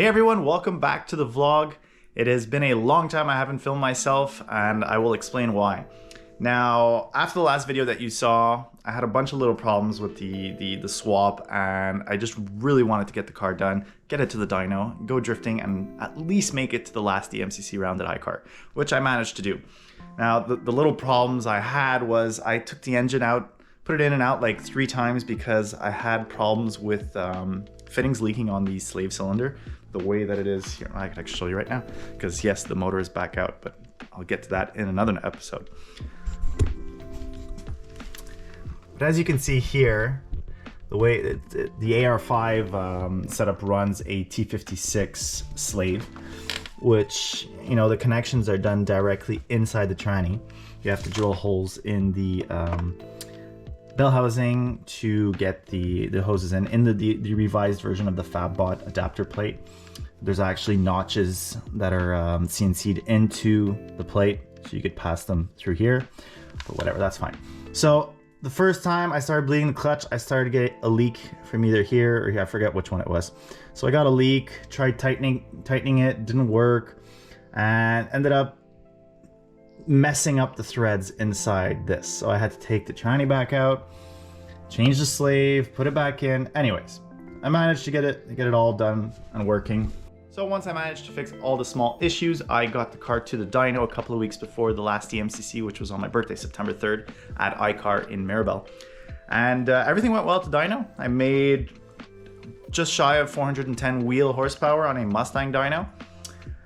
Hey everyone, welcome back to the vlog. It has been a long time I haven't filmed myself, and I will explain why. Now, after the last video that you saw, I had a bunch of little problems with the swap, and I just really wanted to get the car done, get it to the dyno, go drifting, and at least make it to the last DMCC round at ICAR, which I managed to do. Now, the little problems I had was I took the engine out, put it in and out like 3 times because I had problems with fittings leaking on the slave cylinder. The way that it is here, I can actually show you right now, because yes, the motor is back out, but I'll get to that in another episode. But as you can see here, the way the AR5 setup runs a T56 slave, which, you know, the connections are done directly inside the tranny. You have to drill holes in the bell housing to get the hoses in. In the revised version of the FabBot adapter plate, there's actually notches that are CNC'd into the plate, so you could pass them through here, but whatever, that's fine. So the first time I started bleeding the clutch, I started to get a leak from either here or here, I forget which one it was. So I got a leak, tried tightening it, didn't work, and ended up messing up the threads inside this. So I had to take the tranny back out, change the slave, put it back in. Anyways, I managed to get it all done and working. So once I managed to fix all the small issues, I got the car to the dyno a couple of weeks before the last DMCC, which was on my birthday, September 3rd, at ICAR in Mirabel. And everything went well at the dyno. I made just shy of 410 wheel horsepower on a Mustang dyno.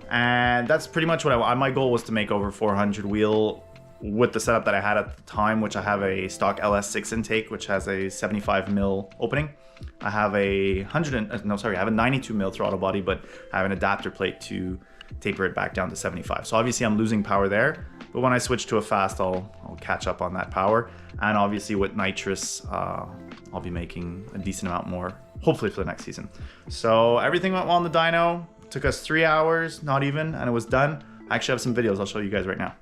And that's pretty much what my goal was, to make over 400 wheel with the setup that I had at the time, which I have a stock LS6 intake, which has a 75 mil opening. I have a 92 mil throttle body, but I have an adapter plate to taper it back down to 75. So obviously I'm losing power there, but when I switch to a fast, I'll catch up on that power. And obviously with nitrous, I'll be making a decent amount more, hopefully for the next season. So everything went well on the dyno. It took us 3 hours, not even, and it was done. I actually have some videos I'll show you guys right now.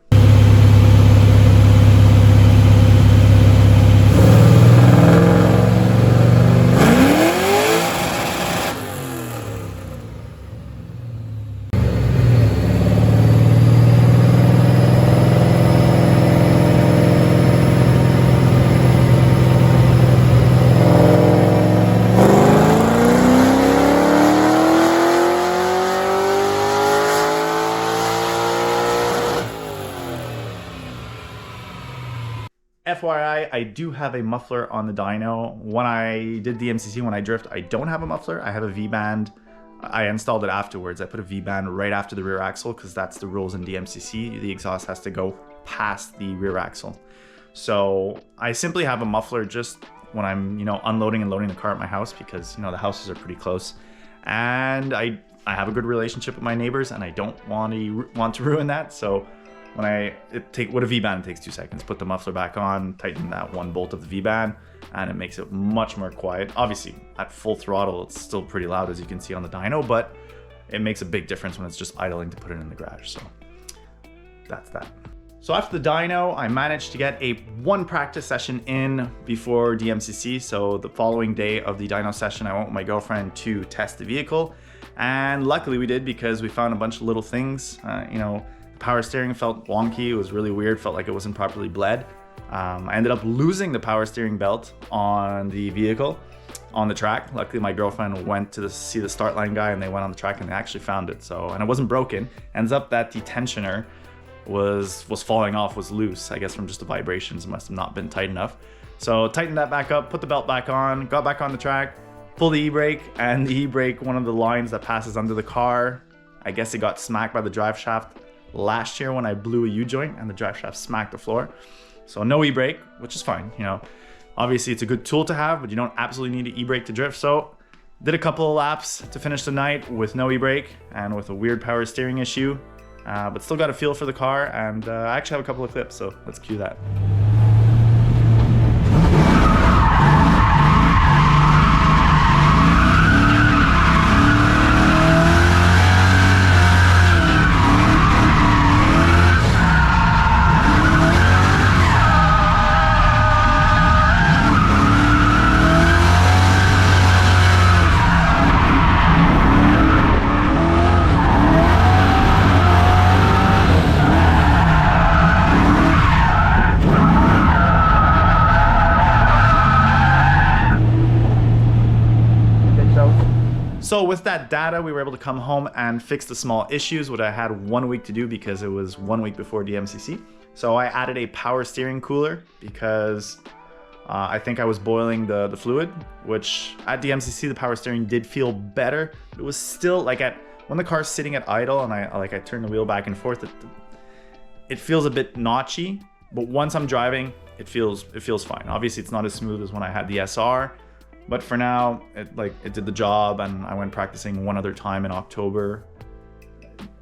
FYI, I do have a muffler on the dyno. When I did DMCC, when I drift, I don't have a muffler. I have a V-band. I installed it afterwards. I put a V-band right after the rear axle because that's the rules in DMCC. The exhaust has to go past the rear axle. So I simply have a muffler just when I'm, unloading and loading the car at my house, because, the houses are pretty close. And I have a good relationship with my neighbors, and I don't want to ruin that. So with a V-band, it takes 2 seconds. Put the muffler back on, tighten that one bolt of the V-band, and it makes it much more quiet. Obviously, at full throttle, it's still pretty loud, as you can see on the dyno, but it makes a big difference when it's just idling to put it in the garage. So that's that. So after the dyno, I managed to get one practice session in before DMCC. So the following day of the dyno session, I went with my girlfriend to test the vehicle, and luckily we did, because we found a bunch of little things. The power steering felt wonky. It was really weird. Felt like it wasn't properly bled. I ended up losing the power steering belt on the vehicle on the track. Luckily, my girlfriend went to see the start line guy, and they went on the track and they actually found it. And it wasn't broken. Ends up that the tensioner was falling off, was loose. I guess from just the vibrations, it must have not been tight enough. So tightened that back up, put the belt back on, got back on the track, pulled the e-brake, and the e-brake, one of the lines that passes under the car, I guess it got smacked by the drive shaft last year when I blew a U-joint and the drive shaft smacked the floor. So no e-brake, which is fine. Obviously it's a good tool to have, but you don't absolutely need an e-brake to drift. So did a couple of laps to finish the night with no e-brake and with a weird power steering issue, but still got a feel for the car, and I actually have a couple of clips, so let's cue that. So with that data, we were able to come home and fix the small issues, which I had 1 week to do because it was 1 week before DMCC. So I added a power steering cooler because I think I was boiling the fluid, which at DMCC, the power steering did feel better. It was still like when the car's sitting at idle and I turn the wheel back and forth, it feels a bit notchy, but once I'm driving, it feels fine. Obviously it's not as smooth as when I had the SR, but for now, it did the job, and I went practicing one other time in October,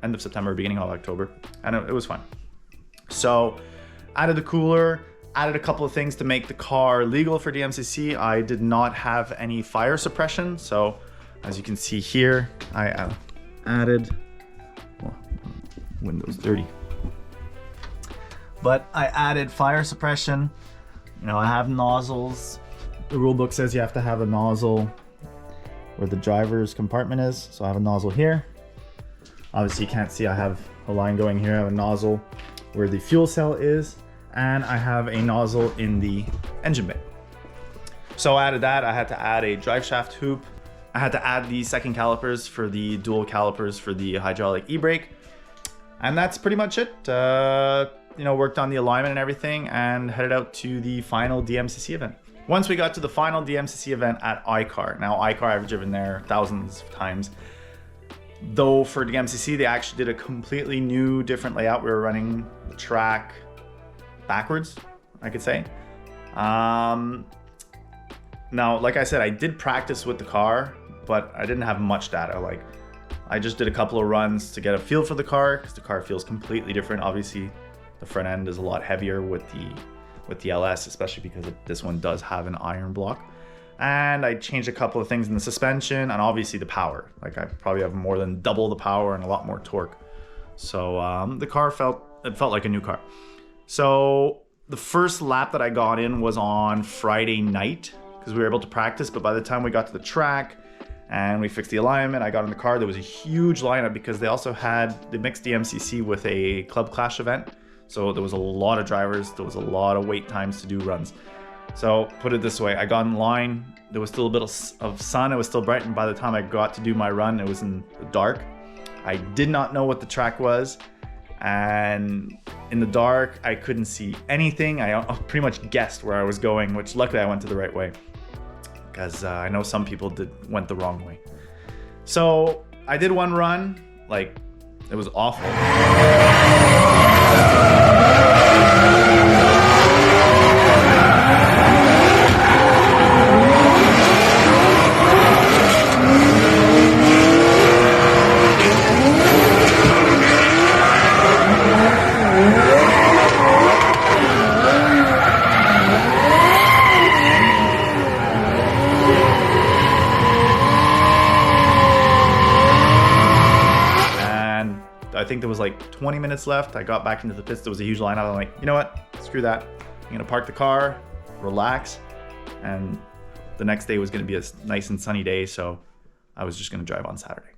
end of September, beginning of October, and it was fine. So added the cooler, added a couple of things to make the car legal for DMCC. I did not have any fire suppression, so as you can see here, I added, well, window's dirty, but I added fire suppression. You know, I have nozzles. The rule book says you have to have a nozzle where the driver's compartment is. So I have a nozzle here. Obviously you can't see, I have a line going here. I have a nozzle where the fuel cell is, and I have a nozzle in the engine bay. So I added that. I had to add a drive shaft hoop. I had to add the second calipers for the dual calipers for the hydraulic e-brake. And that's pretty much it. You know, worked on the alignment and everything and headed out to the final DMCC event. Once we got to the final DMCC event at ICAR. Now ICAR, I've driven there thousands of times. Though for DMCC, they actually did a completely new, different layout. We were running the track backwards, I could say. Now, like I said, I did practice with the car, but I didn't have much data. Like, I just did a couple of runs to get a feel for the car, because the car feels completely different. Obviously, the front end is a lot heavier with the LS, especially because this one does have an iron block. And I changed a couple of things in the suspension and obviously the power. Like, I probably have more than double the power and a lot more torque. So the car felt like a new car. So the first lap that I got in was on Friday night because we were able to practice, but by the time we got to the track and we fixed the alignment, I got in the car, there was a huge lineup because they also had the mixed DMCC with a club clash event. So there was a lot of drivers, there was a lot of wait times to do runs. So put it this way, I got in line, there was still a bit of sun, it was still bright, and by the time I got to do my run, it was in the dark. I did not know what the track was, and in the dark, I couldn't see anything. I pretty much guessed where I was going, which luckily I went to the right way, because I know some people went the wrong way. So I did one run, like, it was awful. I think there was like 20 minutes left. I got back into the pits. There was a huge lineup. I'm like, you know what? Screw that. I'm gonna park the car, relax, and the next day was gonna be a nice and sunny day, so I was just gonna drive on Saturday.